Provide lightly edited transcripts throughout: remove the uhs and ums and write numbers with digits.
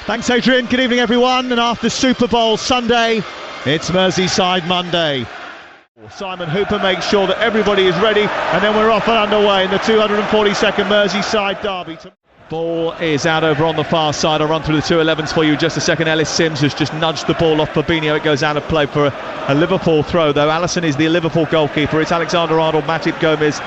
Thanks, Adrian. Good evening, everyone. And after Super Bowl Sunday, it's Merseyside Monday. Simon Hooper makes sure that everybody is ready, and then we're off and underway in the 242nd Merseyside derby. Ball is out over on the far side. I'll run through the 2-11s for you in just a second. Ellis Sims has just nudged the ball off Fabinho. It goes out of play for a Liverpool throw, though. Alisson is the Liverpool goalkeeper. It's Alexander-Arnold, Matip Gomez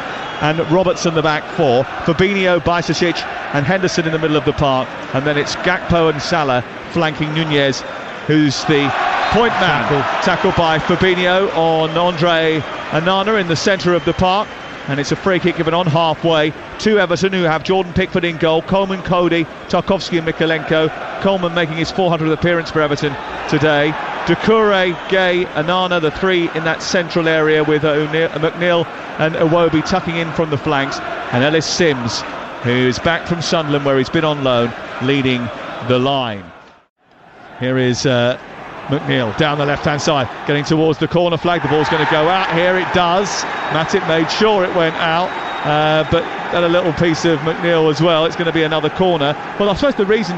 and Robertson the back four. Fabinho, Bajcetic and Henderson in the middle of the park. And then it's Gakpo and Salah flanking Nunez, who's the point man. Tackled by Fabinho on Andre Onana in the centre of the park. And it's a free kick given on halfway to Everton, who have Jordan Pickford in goal, Coleman, Cody, Tarkowski and Mikalenko. Coleman making his 400th appearance for Everton today. Doucouré, Gay, Onana, the three in that central area, with McNeil and Iwobi tucking in from the flanks. And Ellis Sims, who's back from Sunderland where he's been on loan, leading the line. Here is McNeil down the left-hand side, getting towards the corner flag. The ball's going to go out. Here it does. Matip made sure it went out, but had a little piece of McNeil as well. It's going to be another corner. Well, I suppose the reason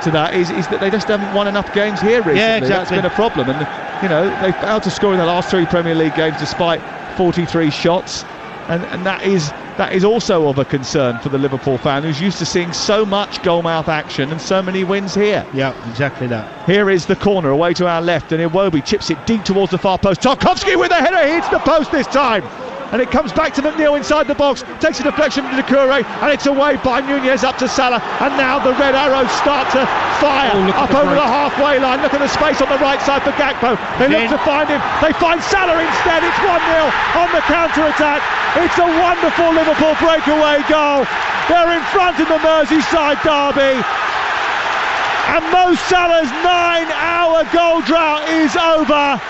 to that is that they just haven't won enough games here recently. Yeah, exactly. That's been a problem, and you know, they've failed to score in the last 3 Premier League games despite 43 shots, and that is also of a concern for the Liverpool fan, who's used to seeing so much goalmouth action and so many wins here. Yeah, exactly that. Here is the corner away to our left, and Iwobi chips it deep towards the far post. Tarkowski with a header, hits the post this time, and it comes back to McNeil inside the box, takes a deflection to Doucouré, and it's away by Nunez up to Salah, and now the red arrows start to fire up over the halfway line. Look at the space on the right side for Gakpo. They look to find him, they find Salah instead. It's 1-0 on the counter-attack. It's a wonderful Liverpool breakaway goal. They're in front in the Merseyside derby, and Mo Salah's 9-hour goal drought is over.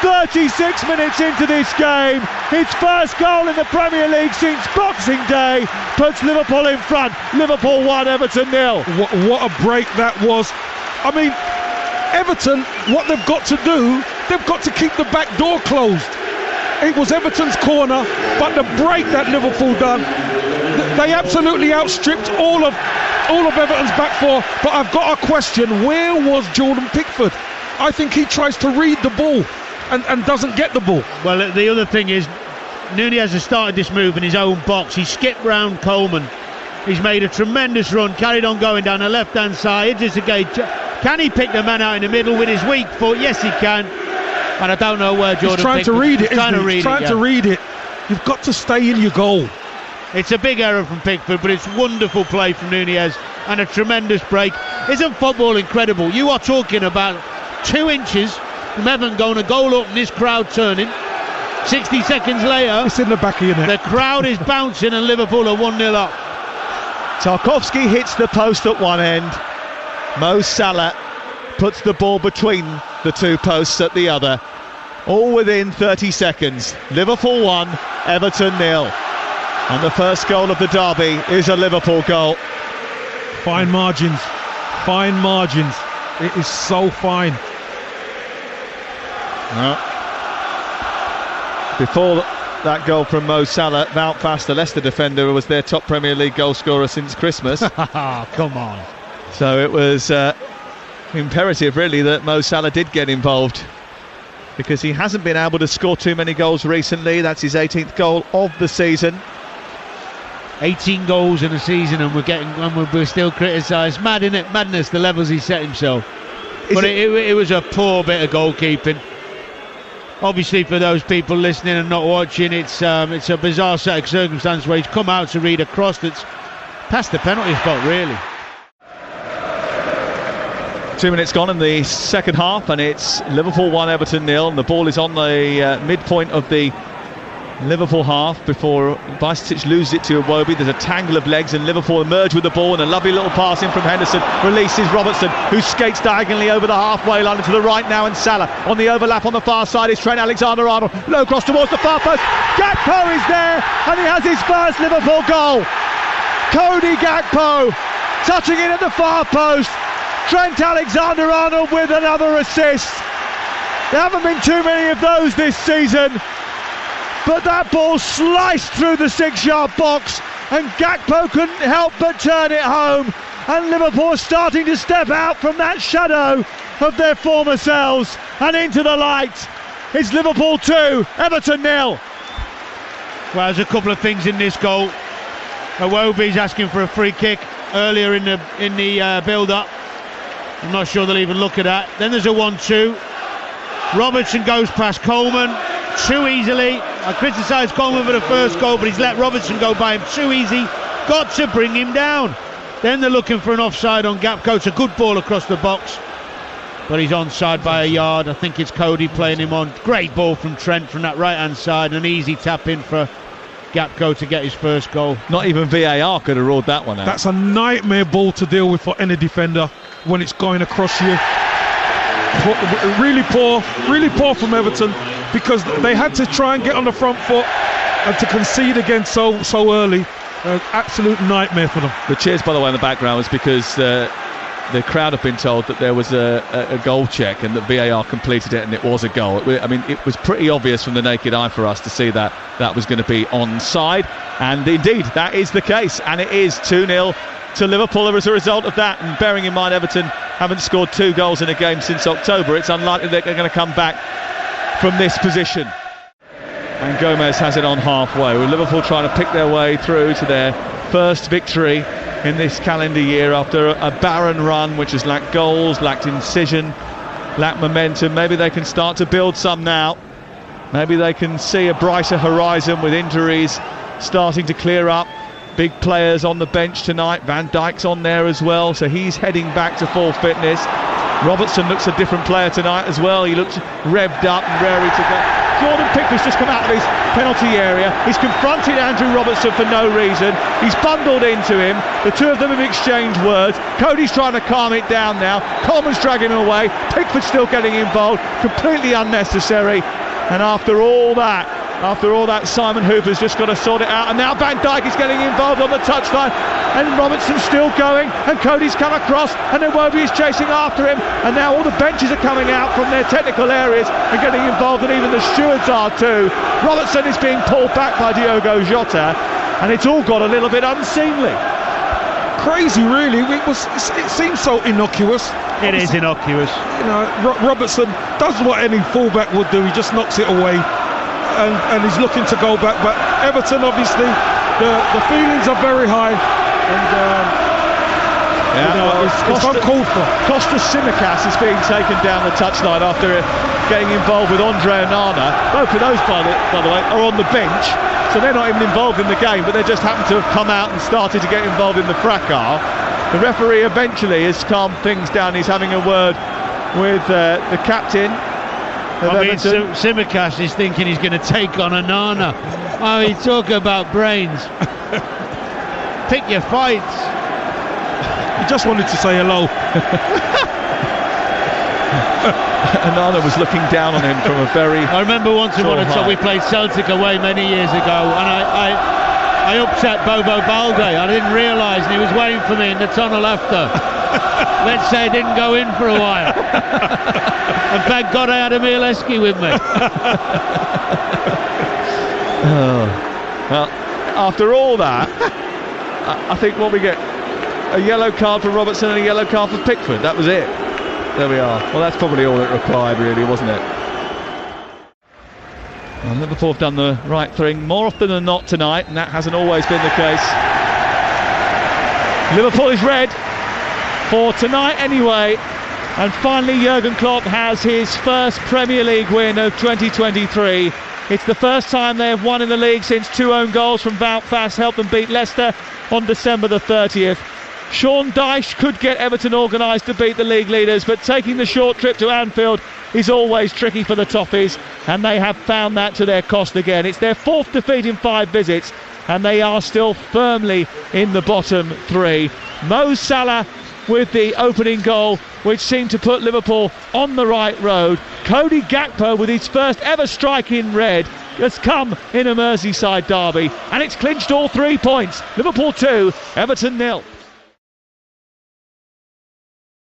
36 minutes into this game, his first goal in the Premier League since Boxing Day puts Liverpool in front. Liverpool 1, Everton 0. What a break that was. I mean, Everton, what they've got to do, they've got to keep the back door closed. It was Everton's corner, but the break that Liverpool done, they absolutely outstripped all of Everton's back four. But I've got a question: where was Jordan Pickford? I think he tries to read the ball and doesn't get the ball. Well, the other thing is, Nunez has started this move in his own box. He skipped round Coleman. He's made a tremendous run, carried on going down the left-hand side. Can he pick the man out in the middle with his weak foot? Yes, he can. And I don't know where Jordan He's trying to read it, isn't he? He's trying to read it. You've got to stay in your goal. It's a big error from Pickford, but it's wonderful play from Nunez and a tremendous break. Isn't football incredible? You are talking about 2 inches from Everton going a goal up and this crowd turning. 60 seconds later, it's in the back of your net. The crowd is bouncing and Liverpool are 1-0 up. Tarkowski hits the post at one end. Mo Salah puts the ball between the 2 posts at the other. All within 30 seconds. Liverpool 1, Everton 0. And the first goal of the derby is a Liverpool goal. Fine margins. Fine margins. It is so fine. Before that goal from Mo Salah, Wout Faes, the Leicester defender, was their top Premier League goal scorer since Christmas. Come on. So it was imperative, really, that Mo Salah did get involved, because he hasn't been able to score too many goals recently. That's his 18th goal of the season. 18 goals in a season, and we're still criticised. Mad, isn't it? Madness, the levels he set himself. But it was a poor bit of goalkeeping. Obviously, for those people listening and not watching, it's a bizarre set of circumstances where he's come out to read a cross that's past the penalty spot, really. 2 minutes gone in the second half, and it's Liverpool 1, Everton 0, and the ball is on the midpoint of the Liverpool half before Bajcetic loses it to Iwobi. There's a tangle of legs, and Liverpool emerge with the ball, and a lovely little pass in from Henderson releases Robertson, who skates diagonally over the halfway line to the right now, and Salah on the overlap on the far side is Trent Alexander-Arnold, low cross towards the far post. Gakpo is there, and he has his first Liverpool goal. Cody Gakpo touching in at the far post. Trent Alexander-Arnold with another assist. There haven't been too many of those this season, but that ball sliced through the 6-yard box, and Gakpo couldn't help but turn it home. and Liverpool are starting to step out from that shadow of their former selves and into the light. It's Liverpool 2, Everton 0. Well, there's a couple of things in this goal. Iwobi's asking for a free kick earlier in the build-up. I'm not sure they'll even look at that. Then there's a 1-2. Robertson goes past Coleman too easily. I criticised Coleman for the first goal, but he's let Robertson go by him too easy. Got to bring him down. Then they're looking for an offside on Gakpo. It's a good ball across the box, but he's onside by a yard. I think it's Cody playing him on. Great ball from Trent from that right-hand side. An easy tap in for Gakpo to get his first goal. Not even VAR could have ruled that one out. That's a nightmare ball to deal with for any defender when it's going across you. Really poor from Everton, because they had to try and get on the front foot, and to concede again so early, absolute nightmare for them. The cheers, by the way, in the background was because the crowd have been told that there was a goal check and that VAR completed it and it was a goal. I mean, it was pretty obvious from the naked eye for us to see that was going to be onside, and indeed that is the case, and it is 2-0 to Liverpool as a result of that. And bearing in mind Everton haven't scored 2 goals in a game since October, it's unlikely that they're going to come back from this position. And Gomez has it on halfway, with Liverpool trying to pick their way through to their first victory in this calendar year after a barren run which has lacked goals, lacked incision, lacked momentum. Maybe they can start to build some now. Maybe they can see a brighter horizon with injuries starting to clear up. Big players on the bench tonight. Van Dijk's on there as well, so he's heading back to full fitness. Robertson looks a different player tonight as well. He looks revved up and raring to go. Jordan Pickford's just come out of his penalty area. He's confronted Andrew Robertson for no reason. He's bundled into him. The two of them have exchanged words. Cody's trying to calm it down now. Coleman's dragging him away. Pickford's still getting involved. Completely unnecessary. And after all that, Simon Hooper's just got to sort it out. And now Van Dijk is getting involved on the touchline. And Robertson's still going. And Cody's come across. And then Iwobi is chasing after him. And now all the benches are coming out from their technical areas and getting involved. And even the stewards are too. Robertson is being pulled back by Diogo Jota. And it's all got a little bit unseemly. Crazy, really. It seems so innocuous. It is innocuous. You know, Robertson does what any fullback would do. He just knocks it away. And he's looking to go back, but Everton, obviously, the feelings are very high, and it's uncalled for. Kostas Tsimikas is being taken down the touchline after getting involved with Andre Onana. Both of those, by the way, are on the bench, so they're not even involved in the game, but they just happen to have come out and started to get involved in the fracas. The referee eventually has calmed things down. He's having a word with the captain. I mean, Tsimikas is thinking he's going to take on Onana. I mean, talk about brains. Pick your fights. He just wanted to say hello. Onana was looking down on him from a very... I remember once we played Celtic away many years ago, and I upset Bobo Balde. I didn't realise, and he was waiting for me in the tunnel after. Let's say I didn't go in for a while. And thank God I had Emil Eski with me. Well, after all that, I think what we get, a yellow card for Robertson and a yellow card for Pickford. That was it. There we are. Well, that's probably all it required, really, wasn't it? Well, Liverpool have done the right thing more often than not tonight, and that hasn't always been the case. Liverpool is red for tonight anyway, and finally Jurgen Klopp has his first Premier League win of 2023. It's the first time they have won in the league since 2 own goals from Wout Faes helped them beat Leicester on December the 30th. Sean Dyche could get Everton organised to beat the league leaders, but taking the short trip to Anfield is always tricky for the Toffees, and they have found that to their cost again. It's their 4th defeat in 5 visits, and they are still firmly in the bottom 3. M.Salah with the opening goal, which seemed to put Liverpool on the right road. C.Gakpo with his first ever strike in red has come in a Merseyside derby, and it's clinched all 3 points. Liverpool 2, Everton 0.